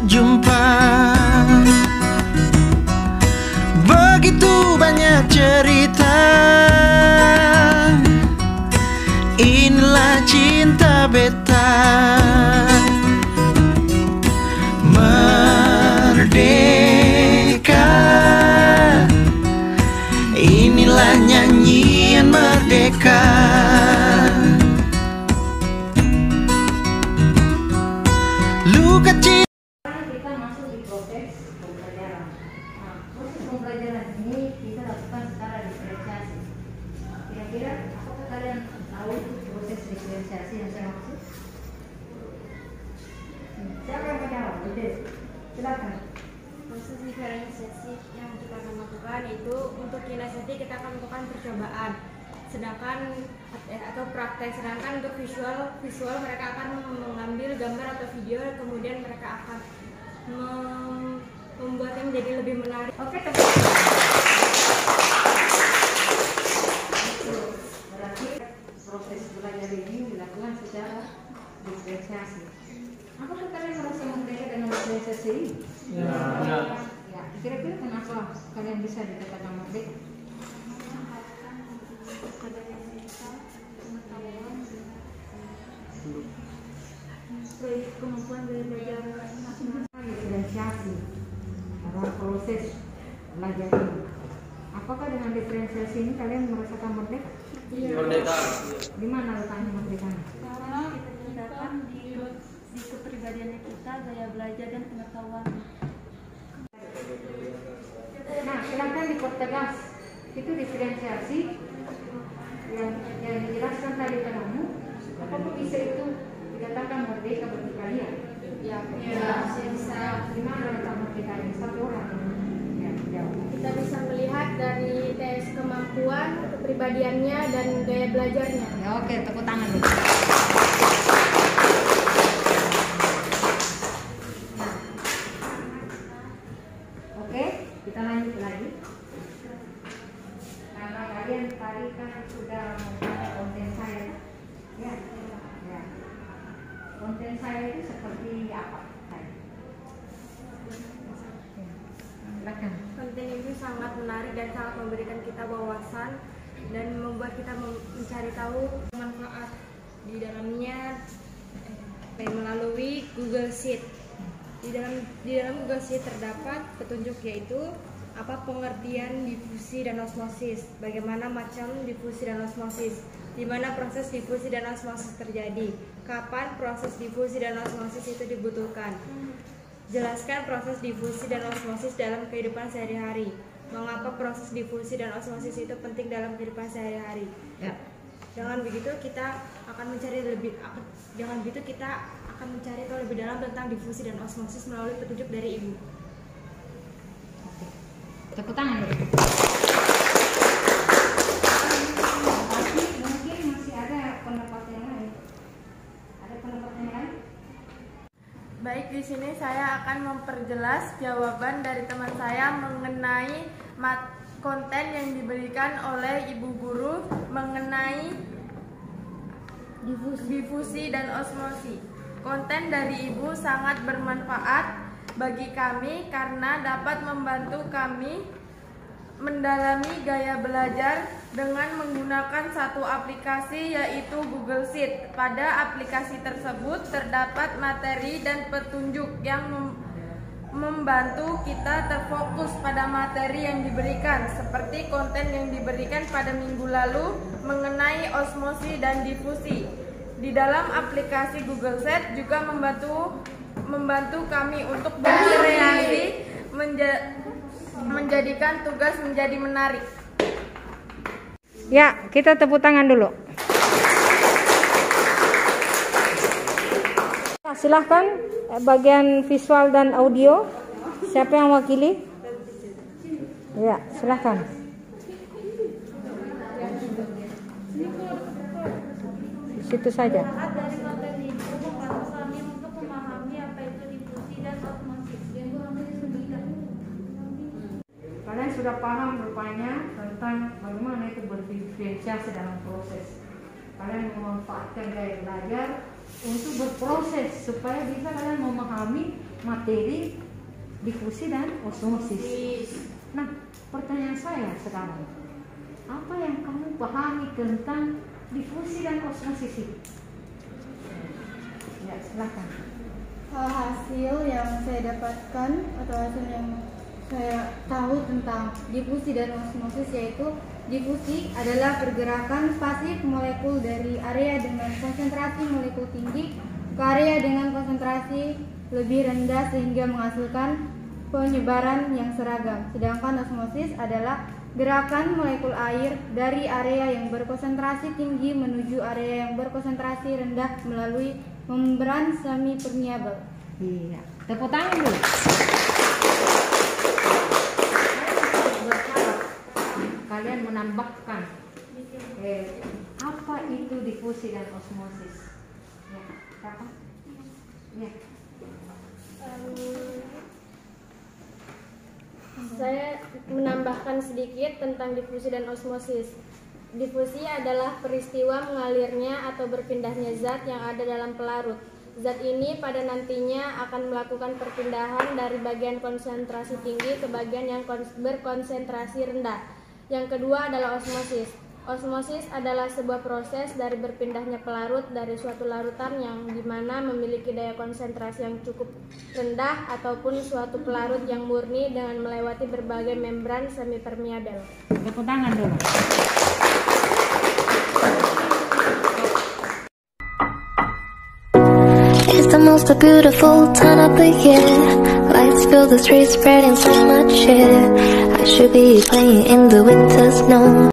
berjumpa. Begitu banyak cerita, inilah cinta beta. Merdeka, inilah nyanyian merdeka. Luka cinta. Kita masuk di proses pembelajaran. Nah, proses pembelajaran ini kita lakukan secara diferensiasi. Kira-kira apakah kalian tahu proses diferensiasi yang saya maksud? Siapa yang menjawab? Silakan. Proses diferensiasi yang kita akan lakukan itu untuk kinestetik kita akan melakukan percobaan, sedangkan atau praktek. Sedangkan untuk visual mereka akan mengambil gambar atau video, kemudian mereka akan membuatnya menjadi lebih menarik. Oke, berarti proses belajar ini dilakukan secara diferensiasi. Apakah kalian merasa merdeka dengan diferensiasi ini? Ya. Kira-kira kenapa kalian bisa dikatakan merdeka? Kemampuan belajar masing-masing. Diferensiasi dalam proses belajar ini. Apakah dengan diferensiasi ini kalian merasakan merdeka? Iya. Merdeka. Di mana letaknya merdekanya? Karena terdapat di kepribadiannya kita, gaya belajar dan pengetahuan. Nah, silakan dipertegas. Itu diferensiasi yang dijelaskan tadi padamu. Apakah bisa itu dikatakan merdeka bagi kalian? Ya, bisa. Di mana letak merdekanya? Satu orang. Ya, jawab. Kita bisa melihat dari tes kemampuan, kepribadiannya, dan gaya belajarnya. Ya, oke, tepuk tangan dulu. Oke, kita lanjut lagi. Karena kalian tadi kan sudah membaca konten saya, ya. Konten saya itu seperti apa? Silakan. Konten ini sangat menarik dan sangat memberikan kita wawasan dan membuat kita mencari tahu manfaat di dalamnya melalui Google Sheet. Di dalam Google Sheet terdapat petunjuk, yaitu apa pengertian difusi dan osmosis, bagaimana macam difusi dan osmosis, di mana proses difusi dan osmosis terjadi, kapan proses difusi dan osmosis itu dibutuhkan. Jelaskan proses difusi dan osmosis dalam kehidupan sehari-hari. Mengapa proses difusi dan osmosis itu penting dalam kehidupan sehari-hari? Ya. Dengan begitu kita akan mencari tahu lebih dalam tentang difusi dan osmosis melalui petunjuk dari Ibu. Oke. Tepuk tangan dulu. Tapi mungkin masih ada pendapat yang lain. Ada pendapat yang lain? Baik, di sini saya akan memperjelas jawaban dari teman saya mengenai konten yang diberikan oleh Ibu Guru mengenai difusi dan osmosis. Konten dari Ibu sangat bermanfaat bagi kami karena dapat membantu kami mendalami gaya belajar dengan menggunakan satu aplikasi, yaitu Google Sheet. Pada aplikasi tersebut terdapat materi dan petunjuk yang membantu kita terfokus pada materi yang diberikan, seperti konten yang diberikan pada minggu lalu mengenai osmosis dan difusi. Di dalam aplikasi Google Sheet juga membantu kami untuk berkreasi, menjadikan tugas menjadi menarik. Ya, kita tepuk tangan dulu. Silahkan bagian visual dan audio. Siapa yang wakili? Ya, silahkan. Di situ saja. Dari konten itu membantu kami untuk memahami apa itu difusi dan osmosis. Kalian sudah paham rupanya tentang bagaimana itu berdiferensiasi dalam proses. Kalian memanfaatkan gaya belajar untuk berproses supaya bisa kalian memahami materi difusi dan osmosis. Nah, pertanyaan saya sekarang, apa yang kamu pahami tentang difusi dan osmosis itu? Ya, silakan. Hasil yang saya dapatkan atau hasil yang saya tahu tentang difusi dan osmosis yaitu difusi adalah pergerakan pasif molekul dari area dengan konsentrasi molekul tinggi ke area dengan konsentrasi lebih rendah sehingga menghasilkan penyebaran yang seragam. Sedangkan osmosis adalah gerakan molekul air dari area yang berkonsentrasi tinggi menuju area yang berkonsentrasi rendah melalui membran semi permeabel. Iya, tepuk tangan dulu. Kalian menambahkan apa itu difusi dan osmosis? Ya, apa? Ya. Saya menambahkan sedikit tentang difusi dan osmosis. Difusi adalah peristiwa mengalirnya atau berpindahnya zat yang ada dalam pelarut. Zat ini pada nantinya akan melakukan perpindahan dari bagian konsentrasi tinggi ke bagian yang berkonsentrasi rendah. Yang kedua adalah osmosis. Osmosis adalah sebuah proses dari berpindahnya pelarut dari suatu larutan yang dimana memiliki daya konsentrasi yang cukup rendah ataupun suatu pelarut yang murni dengan melewati berbagai membran semi permeabel. Tepuk tangan dulu. It's the most beautiful time of the year. Lights fill the streets, spreading so much cheer. I should be playing in the winter snow.